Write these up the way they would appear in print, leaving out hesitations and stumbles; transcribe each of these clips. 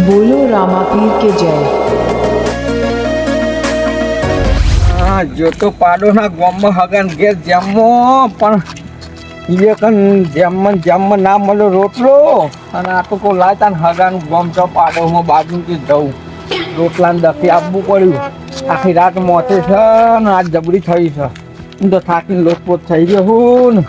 बोलो रामापीर के जय। જો તો પાડોના ગામમાં હગન ઘેર જેમો પણ એ કન જેમમાં ના મળ્યો રોટલો અને આ તો કોઈ લાયતા ને હગાનું ગામ તો પાડોમાં બાજુથી જવું રોટલાને દફી આપવું પડ્યું આખી રાત મોતે છે ને આજ જબરી થઈ છે હું તો થાકીને લોટપોટ થઈ ગયો હું ને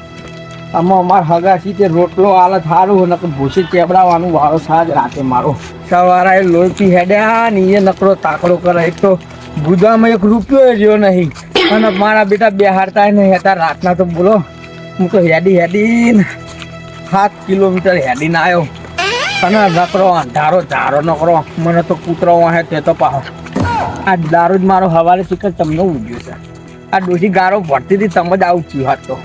આમાં અમારા હગા છે તે રોટલો હાલત સારું નકર ભૂસી ચેપડાવવાનું વાળો સાજ રાતે મારો સવારે લોહી હેડ્યા ને એ નકરો તાકડો કરે એક તો ગુદામાં એક રૂપિયો રહ્યો નહીં અને મારા બેટા બે હારતા નહીં હતા રાતના તો બોલો હું તો હેડીને 7 કિલોમીટર હેડીને આવ્યો અને નકરો અંધારો ધારો નકરો મને તો કૂતરો વાહે તે તો પાહો આ દારૂ જ મારો હવાલે શિખર તમને ઉગ્યો છે આ ડોસી ગારો ભરતી હતી તમે જ આવું થયું હાથ તો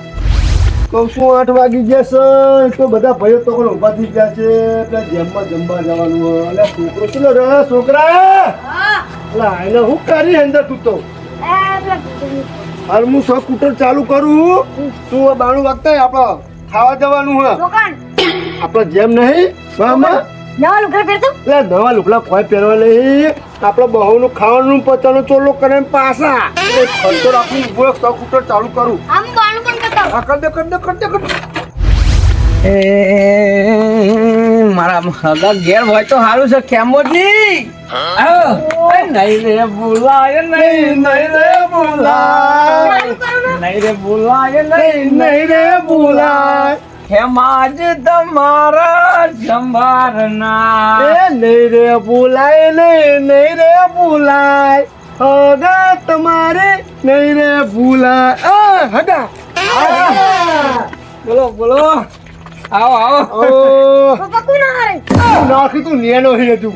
કહું શું 8 વાગી ગયા છે તો બધા ભાઈઓ તો પણ ઊભા થઈ ગયા છે એટલે જેમમાં જમવા જવાનું એટલે છોકરો ચલો રે છોકરા એટલે આઈને હું કરી અંદર તું તો હાલ હું સ્કૂટર ચાલુ કરું તું બાણું વાગતા આપણે ખાવા જવાનું હે આપણે જેમ નહીં મામા નવા લુગડા પહેરતો એટલે નવા લુગડા કોઈ પહેરવા નહીં આપણે બહુનું ખાવાનું પચાનો ચોલો કરે પાછા એટલે ખર્ચો રાખું હું સ્કૂટર ચાલુ કરું આમ બાણું પણ કરતો આ કર દે એ મારા હગા ઘેર હોય તો સારું છે ખેમોજી નહીં રે બોલાય નહીં રે બોલાય નહીં રે બોલાય નહીં રે બોલાય ખેમાજ તમારા સંભારના એ નહીં રે બોલાય નહીં રે બોલાય હગા તમારે નહીં રે બોલાય હગા બોલો આવો ઓ પપ્પા કોણ આવે નાખી તું નેનો હી તું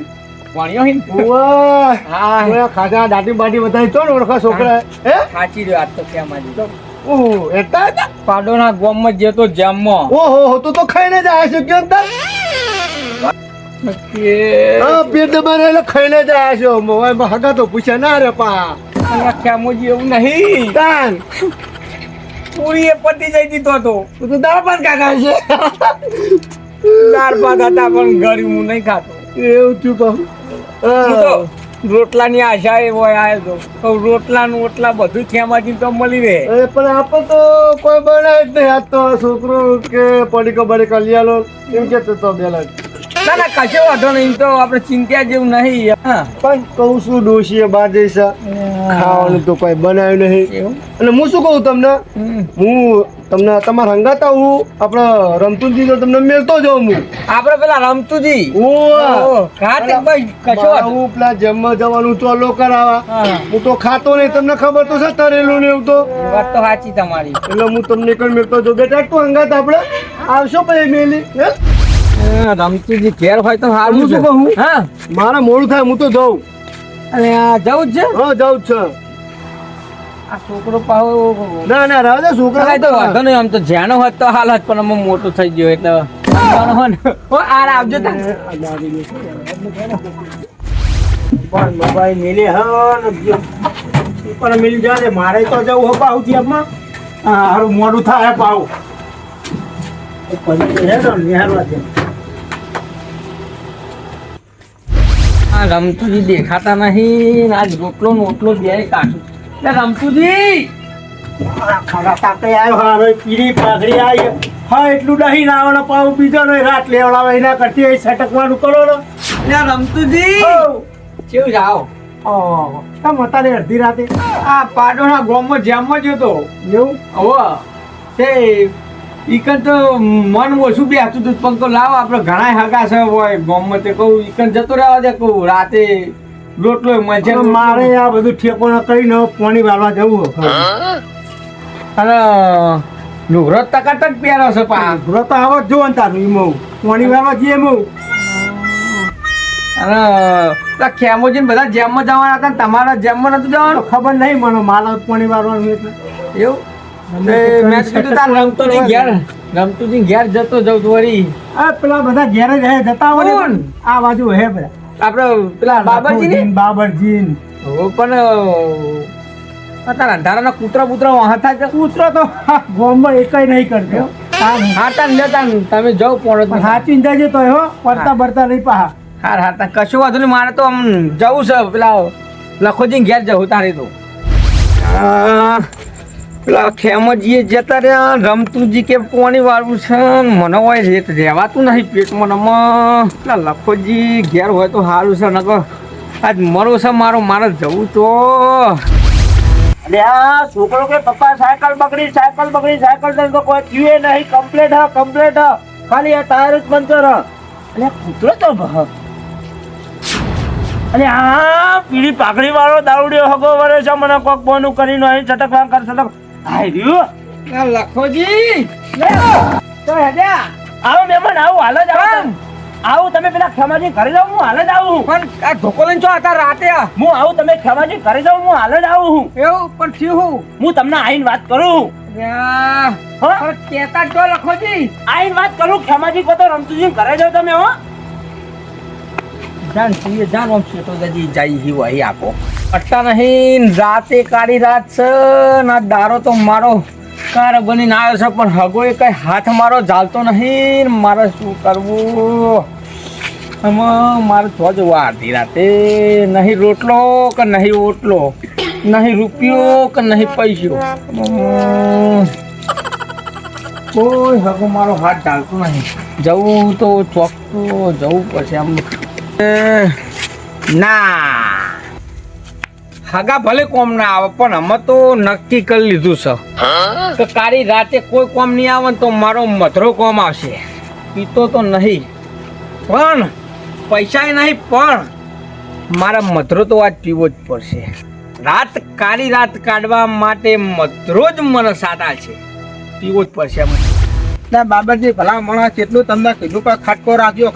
વાણિયો હિન ઓવા હા ઓયા ખાજા દાટી બાટી બતાઈ તો ને ઓળખા છોકરા હે સાચી રહ્યો આજ તો ખેમાજી ઓ એટા હતા પાડોના ગામમાં જે તો જામમાં ઓહો તો ખાઈને જ આવ્યા છે કેમ તા હા પેટ દબાને એટલે ખાઈને જ આવ્યા છો મોવાય હગા તો પૂછ્યા ના રે પા ખેમોજી એવું નહીં તાન પૂરી એ પતી જઈ દીધો તો તું તો દાળ ભાત કાકા છે દાળ ભાત હતા પણ ગરી હું નહીં ખાતો એવું થયું કહું હું તો રોટલાની આશા એ હોય આવ્યો તો રોટલા નું ઓટલા બધું ખેમાજી તો મળી રહે પણ આપણે તો કોઈ બનાવે જ નહીં આજ તો છોકરો કે પડીકો બડીકો લઈ આલો એમ કેતો તો બેલા ના ના કશો વાંધો નહીં તો આપણે ચિંતા જેવું નહીં હા પણ કહું છું ડોશીએ બહાર જઈશા ખાવાનું તો કોઈ બનાવ્યું નહીં એવું અને હું શું કહું તમને હું તમને તમારા હંગાતા હું આપણે રમતુજી તો તમને મેળતો જાઉં હું આપણે પેલા રમતુજી હું પેલા જમવા જવાનું ચોલો કરાવવા હું તો ખાતો નહીં તમને ખબર તો છે તરેલું ને એવું તો વાત તો સાચી તમારી એટલે હું તમને કઈ મેળતો જો બેટા તું હંગાત આપણે આવશો પછી મેલી રમતુજી ઘેર હોય તો સારું હું શું કહું હા મારા મોડું થાય હું તો જાઉં અને આ જવું જ છે હા જાઉં જ છે આ છોકરો પાહો ના રાવ દે છોકરા તો વાંધો નહીં આમ તો જ્યાંનો હોત તો હાલ પણ અમે મોટો થઈ ગયો એટલે વાંધો હોય ને. હો આર આવજો તા પણ મોબાઈલ મેલે હા પણ મિલ જાય મારે તો જવું હો પાઉ આમાં હારું મોડું થાય પાઉ આ રમતુજી દેખાતા નહીં આજ રોટલો ને ઓટલો બે કાઢું એટલે રમતુજી ખરા તાકે આવ્યો હવે પીરી પાઘડી આવી હા એટલું નહીં નાવાનો પાઉ બીજો નહીં રાત લેવડાવે એના કરતી સટકવાનું કરો ને એટલે રમતુજી કેવું જાઓ કેમ હતા ને અડધી રાતે આ પાડોના ગામમાં જેમમાં જ હતો એવું હવે તે ઈકન તો મન ઓછું બી હતું તું પણ તો લાવ આપણે ઘણા હગા છે હોય ગામમાં તે કહું ઈકન જતો રહેવા દે કહું રાતે રોટલો મળશે મારે આ બધું ઠેકોણા કરીને પાણી વાળવા જવું અને લુગરો ટકાટક પહેરો છે પા ઘરો તો આવો જ જોવો ને તારું એમાં પાણી વાળવા જઈએ એમાં અને પેલા ખેમોજીને બધા જેમમાં જવાના હતા ને તમારા જેમમાં નતું જવાનું ખબર નહીં મને માલ પાણી વાળવાનું એટલે એવું મેં કીધું તાર રમતુજી ઘેર જતો જવું વળી આ પેલા બધા ઘેર જ હે જતા હોય કોણ? આ બાજુ હે બધા આપણે પેલા બાબાજી બાબરજી પણ અત્યારે અંધારાના કૂતરા બૂતરા વાહ થાય કૂતરો તો ગોમમાં એકય નહીં કરતો હા તાન લે તાન તમે જાઓ પોણો સાચી જજે તો હો પડતા બરતા નહીં પા હાર હાર તાર કશું વાંધો નહીં, મારે તો આમ જવું છે પેલા લખોજી ઘેર જવું તારે તો. પેલા ખેમજીએ જતા રહ્યા, રમતુજી કે પોણી વાળવું છે ને મને હોય રેત રહેવાતું નહીં પેટમાં નમા. પેલા લખોજી ઘેર હોય તો સારું છે, નકર આજ મરો છે મારો, મારે જવું તો. અરે આ છોકરો કે પપ્પા સાયકલ બગડી તો કોઈ થયું નહીં, કમ્પ્લેટ ખાલી આ ટાયર જ પંચર અને કૂતરો તો અને આ પીળી પાઘડી વાળો દારૂડિયો હગો વરે છે, મને કોક બોનું કરીને અહીં ચટકવા કર ચટક આ લખોજી તો હેડ્યા આવો મહેમાન, આવું હાલ જ આવું તમે પેલા ખેમાજી ઘરે જાવ, હું હાલ જ આવું. પણ આ ધોકો લઈને છો હતા રાતે હું આવું, તમે ખેમાજી ઘરે જાવ, હું હાલ જ આવું હું. એવું પણ થયું હું તમને આઈને વાત કરું, પણ કેતા જો લખોજી આઈને વાત કરું. ખેમાજી કહો તો રમતુજી ઘરે જાવ તમે. હો જાન છીએ જાન ઓમ છે તો જજી જાય હી વહી આપો અટ્ટા નહીં. રાતે કાળી રાત છે ના દારો તો મારો કાર બનીને આવ્યો છે, પણ હગો એ કઈ હાથ મારો ચાલતો નહીં. મારે શું કરવું? આમાં મારે તો જવું અડધી રાતે, નહીં રોટલો કે નહીં ઓટલો, નહીં રૂપિયો કે નહીં પૈસો, કોઈ હગો મારો હાથ ચાલતો નહીં. જવું તો ચોક તો જવું પડશે આમ. ના હગા ભલે કોમ ના આવે, પણ અમે તો નક્કી કરી લીધું છે કે કાળી રાતે કોઈ કોમ નહીં આવે ને તો મારો મધરો કોમ આવશે. પીતો તો નહીં પણ પૈસા નહીં, પણ મારા મધરો તો આજ પીવો જ પડશે. રાત કાળી રાત કાઢવા માટે મધરો જ મને સાદા છે, પીવો જ પડશે અમે. બાબરજી ભલા માણસ કેટલું તમને કીધું કે ખટકો રાખજો,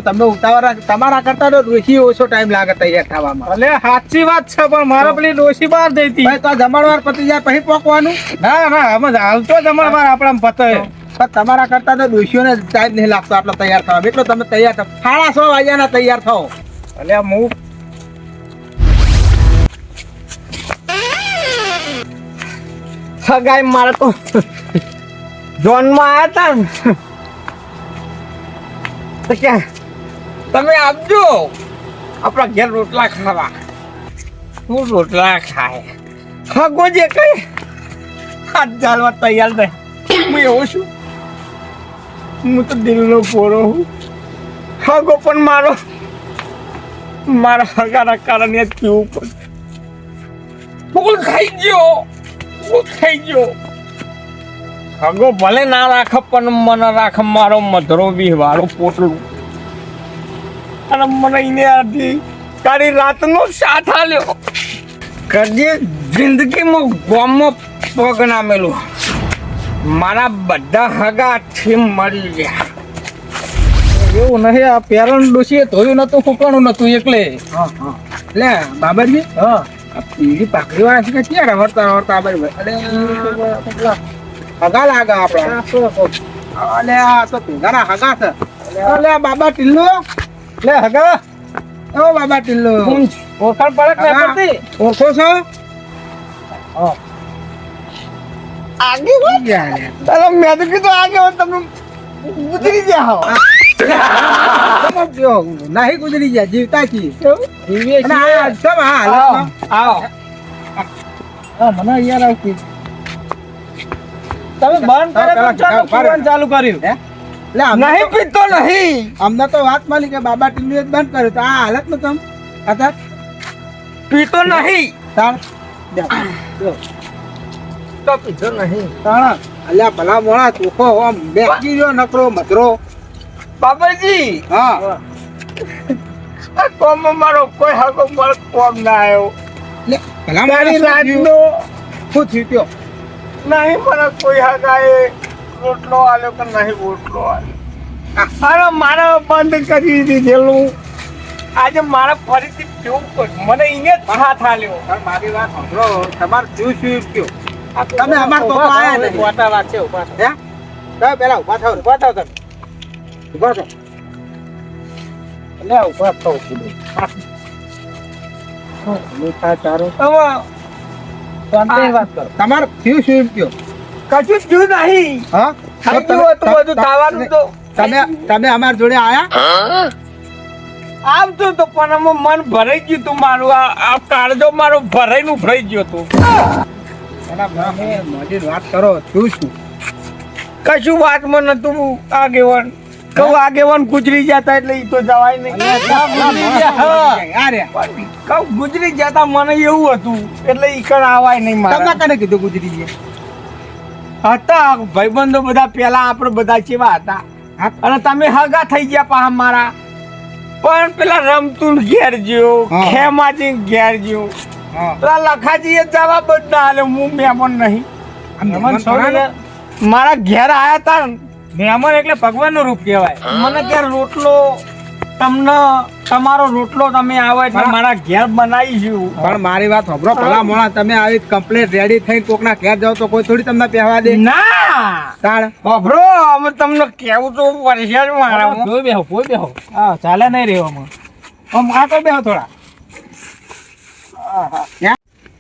તમે ઉતાવળ રાખ. તમારા કરતા તો ડોશી ઓછો ટાઈમ લાગે તૈયાર થવામાં. ભલે સાચી વાત છે, પણ મારે પેલી ડોશી બહાર જઈ હતી. ભાઈ તો જમણવાર પતી જાય પછી પોકવાનું. ના અમે હાલ તો જમણવાર આપણા પતે. પણ તમારા કરતા તો ડોશીઓને ટાઈમ નહીં લાગતો આટલો તૈયાર થવા. એટલો તમે તૈયાર થાવ, 6:30 વાગ્યાના તૈયાર થાવ. એટલે હું હગાઈ મારે તો જોનમાં આવ્યા હતા ને તો કે તમે આપજો આપણા ઘેર રોટલા ખાવા. હું રોટલા ખાય હગો જે કઈ હાથ ચાલવા તૈયાર નહીં. હું એવો છું, હું તો દિલનો પોરો હું. હગો પણ મારા હગાના કારણે જ પીવું પડે. ફૂલ ખાઈ ગયો. હગો ભલે ના રાખ, પણ મને રાખ મારો મધરો બી વાળો પોટલું. અને મને એને આથી કાળી રાતનો સાથ આલ્યો. કદી જિંદગીમાં ગોમમાં પગ નામેલું. મારા બધા હગાથી મળી ગયા. એવું નહીં, આ પેરણ ડોશીએ ધોયું નતું, ફૂકણું નતું એટલે. લે બાબરજી, હા આ પીળી પાકડી વાળા છે કે ક્યાં રમતા બાબરભાઈ? હગા લાગે આપડા. અલે આ તો ભેગાના હગા છે. અલે બાબા ટિલ્લો, લે હગા. ઓ બાબા ટિલ્લો, ઓળખાણ પડે કે નહીં પડતી? ઓળખો છો? આગે ચાલો મેં તો કીધું આગે તમે ગુજરી ગયા હો. નહીં ગુજરી ગયા, જીવતા છીએ. જીવીએ અને છીએ. આ કેમ આ હાલતમાં? આવો હા, મને યાર આવતી. તમે બંધ કરે તો ચાલો પીવાનું ચાલુ કર્યું. લે અમને નહીં પીતો નહીં. અમને તો વાત મળી કે બાબા ટિલ્લુએ જ બંધ કર્યું. તો આ હાલતમાં તમે હતા પીતો નહીં તાણ તો પીતો નહીં. તાણ અલ્યા ભલા મોણા ચોખ્ખો આમ બેસી રહ્યો નકરો મધરો. બાબાજી હા આ કોમમાં મારો કોઈ હગો મારો કોમ ના આવ્યો. લે ભલા કાળી મોણા રાતનો શું થયું કયો? નહીં મને કોઈ હગાએ રોટલો આલ્યો કે નહીં રોટલો આલ્યો. અરે મારે બંધ કરી દીધેલું. આજે મારે ફરીથી પીવું પડે. મને એને જ હાથ આલ્યો. પણ મારી વાત સાંભળો, તમારે શું કયો? તમે અમાર તો આયા નહીં. મોટા વાત છે, ઉભા થાઓ. હે તમે પેલા ઉભા થાવ, ઉભા થાઓ તમે. ઉભા થાવ. લે ઉભા થાઓ કીધું. મીઠા ચારો શાંતિથી વાત કરો. તમારે શું કયો? કશું જ થયું નહીં. હા થઈ ગયું હતું બધું થવાનું તો. તમે અમાર જોડે આયા? આવતો તો પણ આમાં મન ભરાઈ ગયું તું મારું આ કાળજો મારો ભરાઈને ઉભરાઈ ગયો તો મોજી વાત કરો શું કશું વાતમાં નતું આગેવાન કહું આગેવાન ગુજરી જતા એટલે ઈ તો જવાય નહીં કહું ગુજરી જતા મને એવું હતું એટલે ઈ કણ આવાય નહીં મારા કને કીધું ગુજરી ગયા હતા ભાઈબંધો બધા પેલા આપણે બધા કેવા હતા અને તમે હગા થઈ ગયા પાછા મારા પણ પેલા રમતુલ ઘેર જ્યો ખેમાજી ઘેર જ્યો પેલા લખાજી એ જવાબ જ ના આલે હું મહેમાન નહીં મારા ઘેર આયા તા મહેમાન એટલે ભગવાનનું રૂપ કહેવાય મને ત્યાં રોટલો તમને તમારો રોટલો તમે આવો એટલે મારા ઘેર બનાવી છું પણ મારી વાત સાંભળો ભલા મોણા તમે આવી કમ્પ્લીટ રેડી થઈને કોકના ઘેર જાવ તો કોઈ થોડી તમને પહેવા દે ના તાણ બાબરો અમે તમને કેવું તો પરેશાન મારા કોઈ બેહો હા ચાલે નહીં રહેવામાં આમ આગળ બેહો થોડા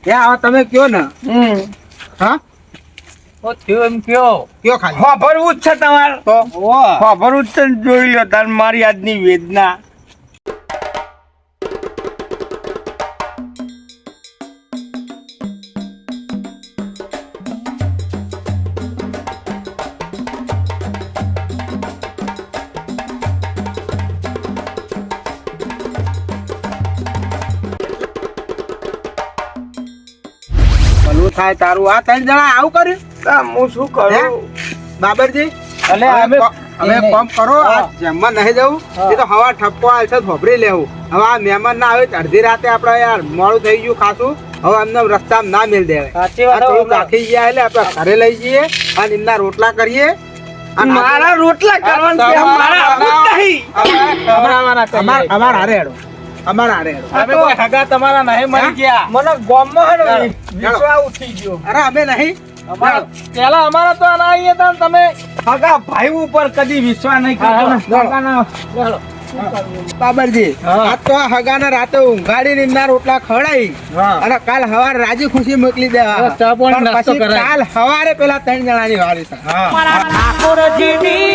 ક્યાં આવો તમે કયો ને હા તો થયું એમ કયો કયો ખાલી ખબરવું જ છે તમારે તો ખબરવું જ છે ને જોઈ લો તાર મારી આજની વેદના ભલું થાય તારું આ 3 જણા આવું કર્યું તા હું શું કરું બાબરજી એટલે હવે કામ કરો આ જમવા નહીં જવું એ તો હવા ઠપકો આવશે ભભરી લેવું હવે આ મહેમાન ના આવે તો અડધી રાતે આપણે યાર મોડું થઈ ગયું ખાસું હવે અમને રસ્તામાં ના મેલ દેવાય સાચી આ વાત થોડું રાખી ગયા એટલે આપણે ઘરે લઈ જઈએ અને એમના રોટલા કરીએ અને મારા રોટલા કરવાના છે, મારા આવું જ નહીં. અમાર હારે હેડો અમાર હારે હેડો તમે કોઈ હગા તમારા નહીં મરી ગયા મને ગોમમાં હે ને વિશ્વાસ ઉઠી ગયો અરે અમે નહીં પેલા અમારા તો ના આવીએ તા ને તમે હગા ભાઈ ઉપર કદી વિશ્વાસ નહીં કરતો ને. હગાના બાબરજી આ તો આ હગાના રાતે ઊંઘાડીને એમના રોટલા ખવડાવી અને કાલ સવારે રાજી ખુશી મોકલી દેવા ચા પાણી પણ નાસ્તો પછી કરાય. કાલ સવારે પેલા 3 જણાની વારી થાય ઠાકોરજીની